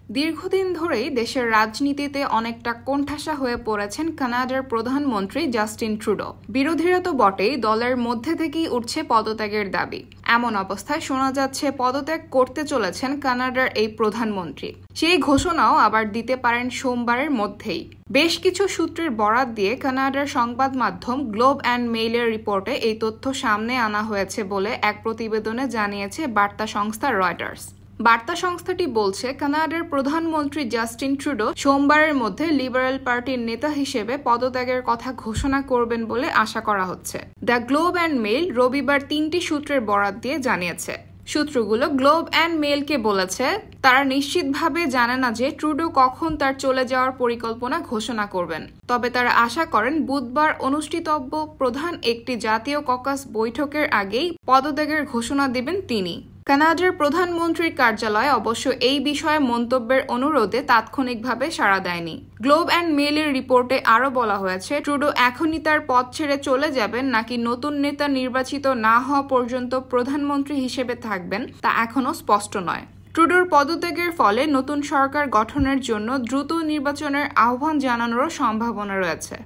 দীর্ঘদিন ধরেই দেশের রাজনীতিতে অনেকটা কোণঠাসা হয়ে পড়েছেন কানাডার প্রধানমন্ত্রী জাস্টিন ট্রুডো। বিরোধীরা তো বটেই, দলের মধ্যে থেকেই উঠছে পদত্যাগের দাবি। এমন অবস্থায় শোনা যাচ্ছে পদত্যাগ করতে চলেছেন কানাডার এই প্রধানমন্ত্রী। সেই ঘোষণাও আবার দিতে পারেন সোমবারের মধ্যেই। বেশ কিছু সূত্রের বরাত দিয়ে কানাডার সংবাদ মাধ্যম গ্লোব অ্যান্ড মেইলের রিপোর্টে এই তথ্য সামনে আনা হয়েছে বলে এক প্রতিবেদনে জানিয়েছে বার্তা সংস্থা রয়টার্স। বার্তা সংস্থাটি বলছে, কানাডার প্রধানমন্ত্রী জাস্টিন ট্রুডো সোমবারের মধ্যে লিবারেল পার্টির নেতা হিসেবে পদত্যাগের কথা ঘোষণা করবেন বলে আশা করা হচ্ছে। দ্য গ্লোব অ্যান্ড মেইল রবিবার 3টি সূত্রের বরাত দিয়ে জানিয়েছে। সূত্রগুলো গ্লোব অ্যান্ড মেইলকে বলেছে, তারা নিশ্চিতভাবে জানে না যে ট্রুডো কখন তার চলে যাওয়ার পরিকল্পনা ঘোষণা করবেন। তবে তারা আশা করেন বুধবার অনুষ্ঠিতব্য প্রধান একটি জাতীয় ককাস বৈঠকের আগেই পদত্যাগের ঘোষণা দেবেন তিনি। কানাডার প্রধানমন্ত্রীর কার্যালয় অবশ্য এই বিষয়ে মন্তব্যের অনুরোধে তাৎক্ষণিকভাবে সাড়া দেয়নি। গ্লোব অ্যান্ড মেইলের রিপোর্টে আরও বলা হয়েছে, ট্রুডো এখনই তার পদ ছেড়ে চলে যাবেন নাকি নতুন নেতা নির্বাচিত না হওয়া পর্যন্ত প্রধানমন্ত্রী হিসেবে থাকবেন তা এখনও স্পষ্ট নয়। ট্রুডোর পদত্যাগের ফলে নতুন সরকার গঠনের জন্য দ্রুত নির্বাচনের আহ্বান জানানোরও সম্ভাবনা রয়েছে।